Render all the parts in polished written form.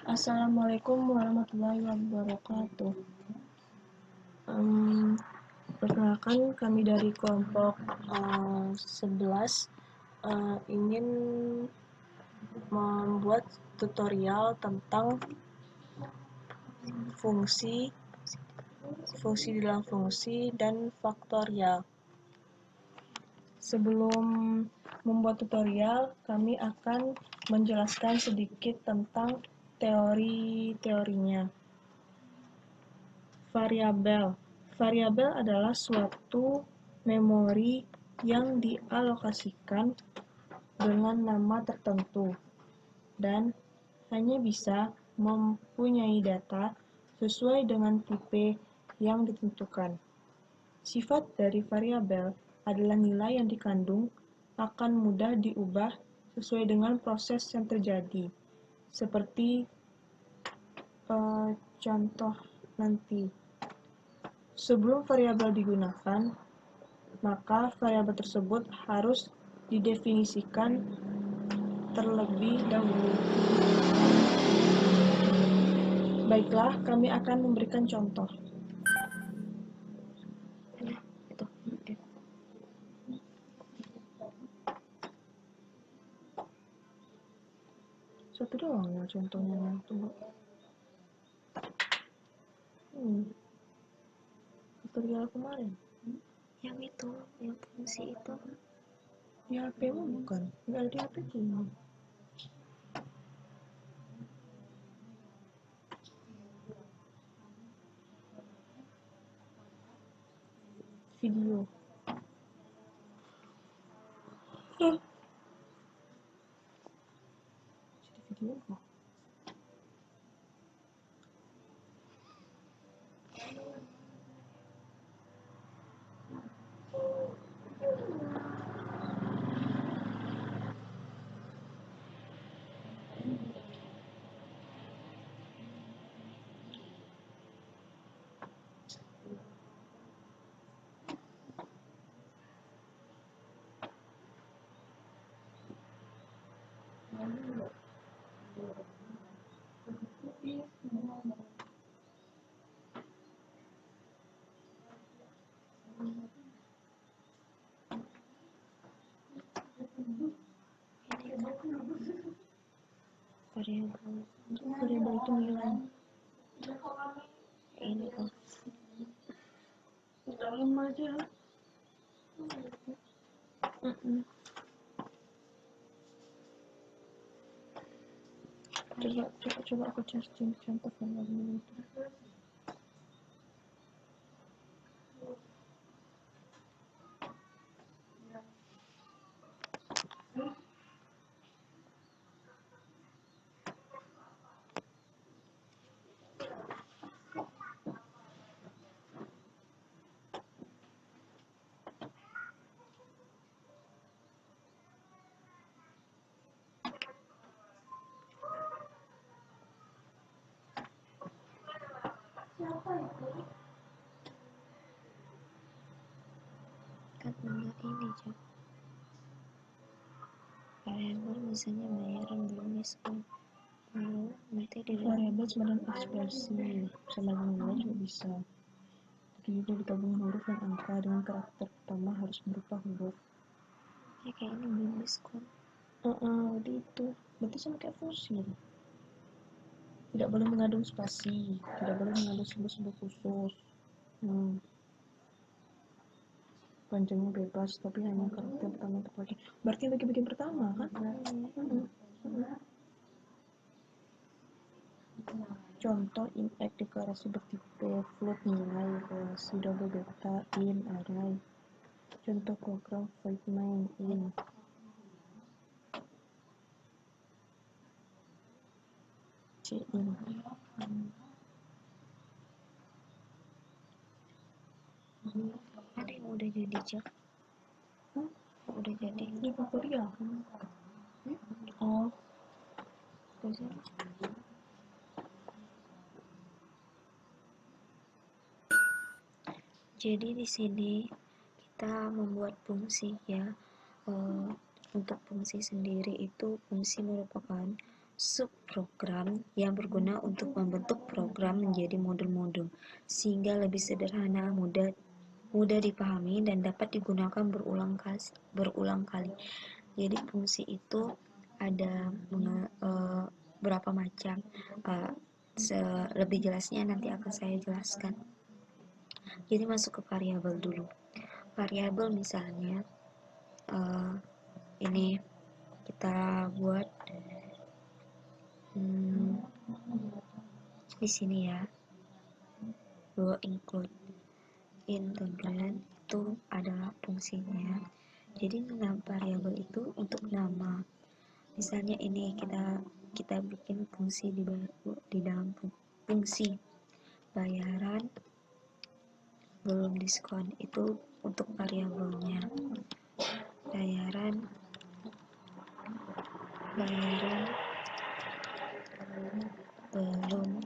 Assalamualaikum warahmatullahi wabarakatuh. Perkenalkan, kami dari kelompok 11 ingin membuat tutorial tentang fungsi dalam fungsi dan faktorial. Sebelum membuat tutorial, kami akan menjelaskan sedikit tentang teori-teorinya. Variabel adalah suatu memori yang dialokasikan dengan nama tertentu dan hanya bisa mempunyai data sesuai dengan tipe yang ditentukan. Sifat dari variabel adalah nilai yang dikandung akan mudah diubah sesuai dengan proses yang terjadi. Seperti contoh nanti. Sebelum variabel digunakan, maka variabel tersebut harus didefinisikan terlebih dahulu. Baiklah, kami akan memberikan contoh. Satu doang ya contohnya. Tunggu. Tutorial kemarin. Yang itu, yang fungsi itu. Di HP-mu bukan? Nggak ada di HP-ku. Video. Jadi video apa? Variabel itu nilai. Ini kan Dalam aja. Coba aku casting contoh variabel itu. kan enggak ini Cak. Variabel misalnya bayaran belum diskon. Nanti di Variabel semacam ekspresi, sama nilai juga bisa. Tapi juga digabung huruf dan angka dengan karakter pertama harus berupa huruf. ya kayak ini belum diskon. Jadi itu berarti sama kayak fungsi. Tidak boleh mengandung spasi, tidak boleh mengandung simbol-simbol khusus. Panjangnya bebas, tapi hanya karakter pertama terpakai. Berarti bagian pertama kan? Contoh index deklarasi bertipe float nilai relasi double beta in array. Contoh program void main in. In. Ada yang udah jadi Cak. Udah jadi. Ini tutorial. Oh. Jadi di sini kita membuat fungsi ya. Untuk fungsi sendiri itu fungsi merupakan subprogram yang berguna untuk membentuk program menjadi modul-modul sehingga lebih sederhana, mudah dipahami dan dapat digunakan berulang kali. Jadi fungsi itu ada berapa macam. Lebih jelasnya nanti akan saya jelaskan. Jadi masuk ke variabel dulu. Variabel misalnya ini kita buat di sini ya, bahwa include integrand itu adalah fungsinya. Jadi nama variabel itu untuk nama. Misalnya ini kita bikin fungsi di dalam fungsi bayaran belum diskon, itu untuk variabelnya. Bayaran belum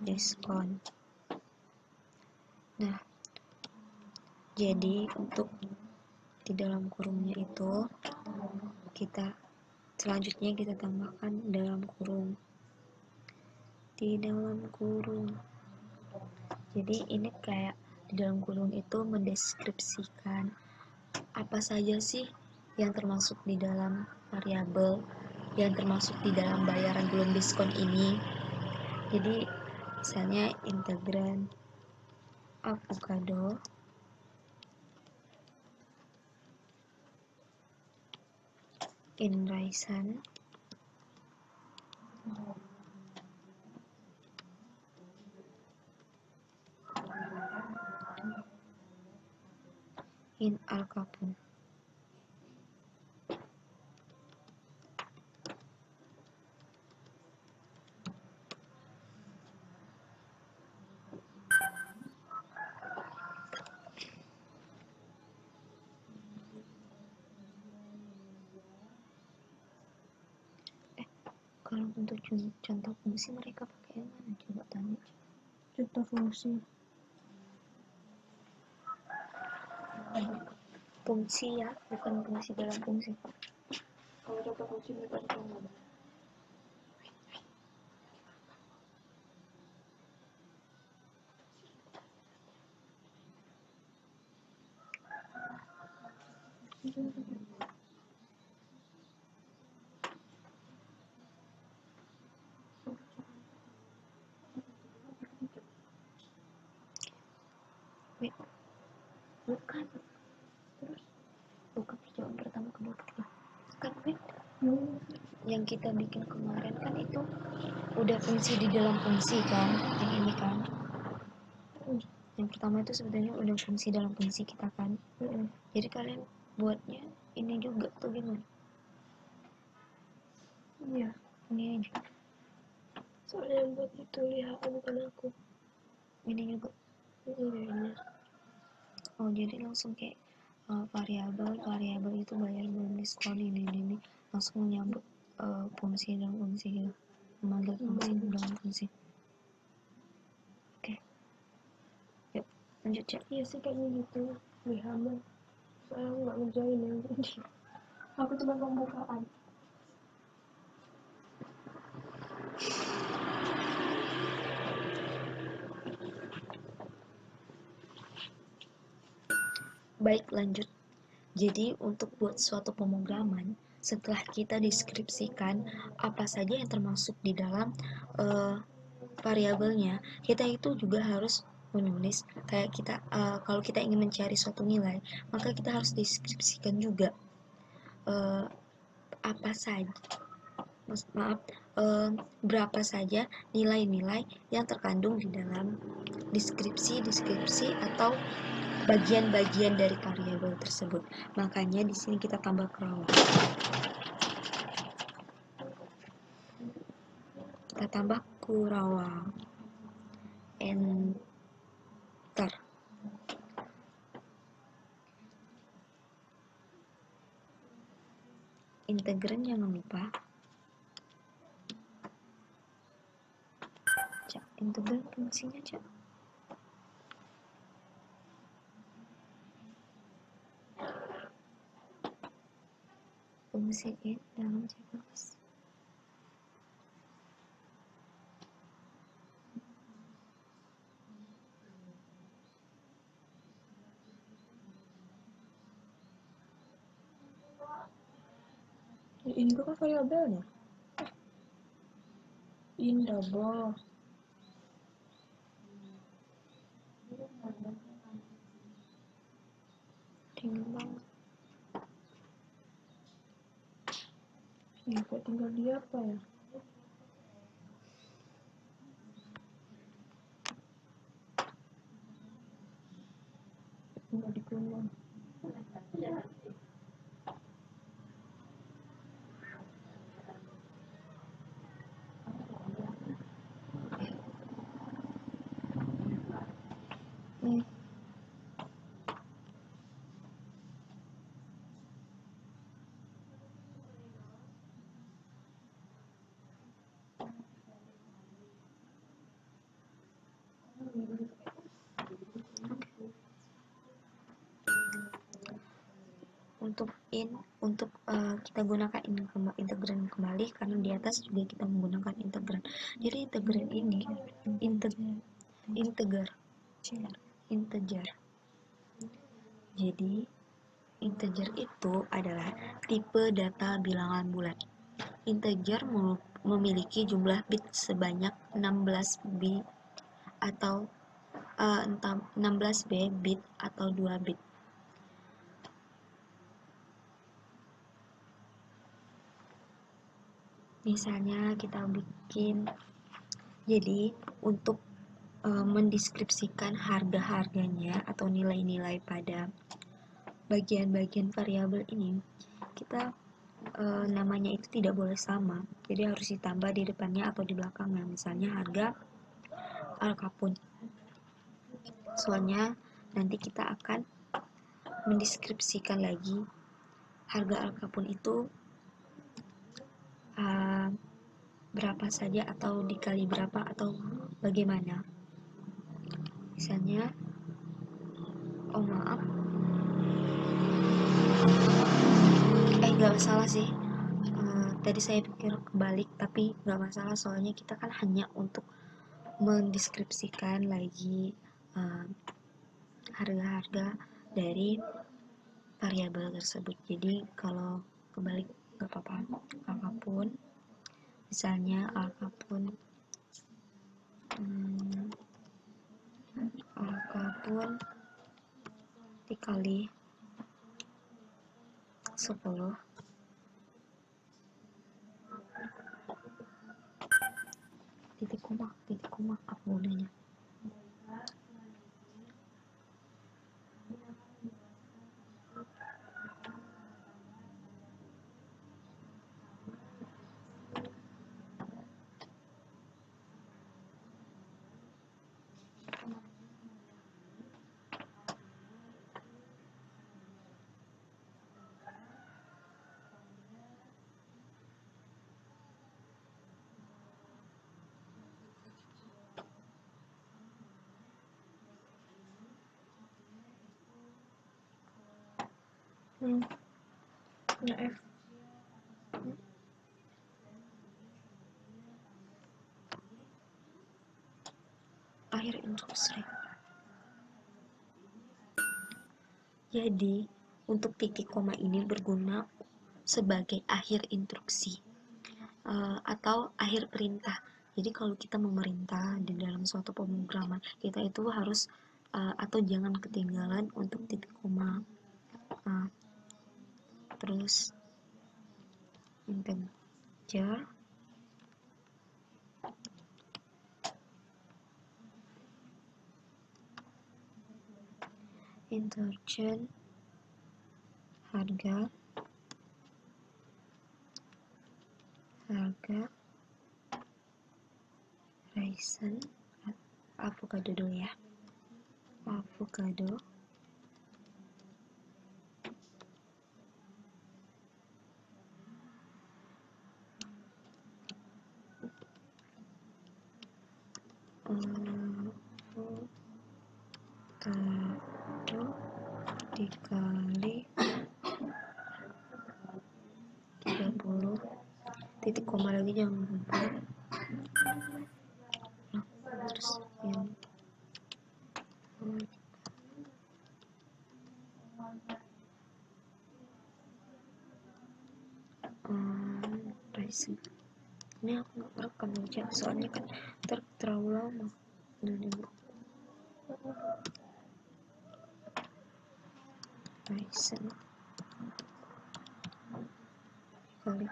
diskon. Nah, jadi untuk di dalam kurungnya itu selanjutnya kita tambahkan dalam kurung. Di dalam kurung. Jadi ini kayak di dalam kurung itu mendeskripsikan apa saja sih yang termasuk di dalam variabel, yang termasuk di dalam bayaran belum diskon ini. Jadi misalnya integrand avocado in raisin in Al Capone. Kalau untuk contoh fungsi mereka pakai yang mana? Coba tanya. Contoh fungsi. Fungsi ya, bukan fungsi dalam fungsi. Kalau contoh fungsi mereka pakai yang mana? Bukan. Terus bukan percobaan pertama, kedua, ketiga. Kan yang kita bikin kemarin kan itu udah fungsi di dalam fungsi kan, yang ini kan. Yang pertama itu sebenarnya udah fungsi dalam fungsi kita kan. Jadi kalian buatnya ini juga tuh gimana? Iya, Ini aja. soalnya yang buat itu lihat bukan aku. Ini juga. Iya. Oh, jadi langsung kayak variabel itu bayar belum diskon ini langsung menyambut fungsi dalam fungsi gitu, memanggil fungsi dalam fungsi. Oke. Yuk lanjut ya. Iya sih kayaknya gitu, lebih aman. Soalnya aku nggak ngerjain yang ini. Aku cuma pembukaan. Baik, lanjut. Jadi untuk buat suatu pemrograman, setelah kita deskripsikan apa saja yang termasuk di dalam variabelnya, kita itu juga harus menulis kayak kita kalau kita ingin mencari suatu nilai, maka kita harus deskripsikan juga apa saja berapa saja nilai-nilai yang terkandung di dalam deskripsi atau bagian-bagian dari variabel tersebut. Makanya di sini kita tambah kerawang. Kita tambah kurawang. Enter. Integran jangan lupa. Cak, integran fungsinya, Cak. Fungsi in dalam CPLS. In itu kan variabelnya. In double. Timbang. Ini kok tinggal di apa ya? Tinggal di kolom. Untuk kita gunakan integran kembali karena di atas juga kita menggunakan integran. Jadi integran ini integer. Jadi integer itu adalah tipe data bilangan bulat. Integer memiliki jumlah bit sebanyak 16 bit atau 16 bit atau 2 bit. Misalnya kita bikin, jadi untuk mendeskripsikan harga-harganya atau nilai-nilai pada bagian-bagian variabel ini, kita namanya itu tidak boleh sama, jadi harus ditambah di depannya atau di belakangnya. Misalnya harga Al-Capone. Soalnya nanti kita akan mendeskripsikan lagi harga Al-Capone itu berapa saja atau dikali berapa atau bagaimana. Misalnya, maaf, nggak masalah sih, tadi saya pikir kebalik, tapi nggak masalah soalnya kita kan hanya untuk mendeskripsikan lagi harga-harga dari variabel tersebut. Jadi kalau kebalik nggak apa-apa. Al-Capone, misalnya Al-Capone dikali 10 titik koma apa gunanya. Nah, F. Akhir instruksi. Jadi untuk titik koma ini berguna sebagai akhir instruksi atau akhir perintah. Jadi kalau kita memerintah di dalam suatu pemrograman, kita itu harus atau jangan ketinggalan untuk titik koma. Terus integer intergen harga raisin avocado dulu ya, avocado dikali titik koma lagi, jangan lupa. Terus yang pricing. Ini aku nggak merekam aja soalnya kan terlalu lama. Pricing kali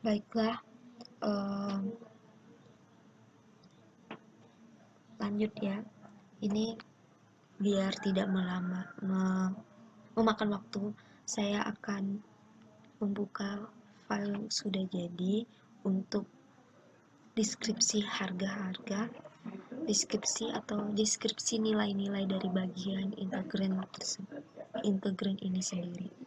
baiklah. Lanjut ya, ini biar tidak memakan waktu, saya akan membuka file yang sudah jadi untuk deskripsi harga-harga, deskripsi nilai-nilai dari bagian integran ini sendiri.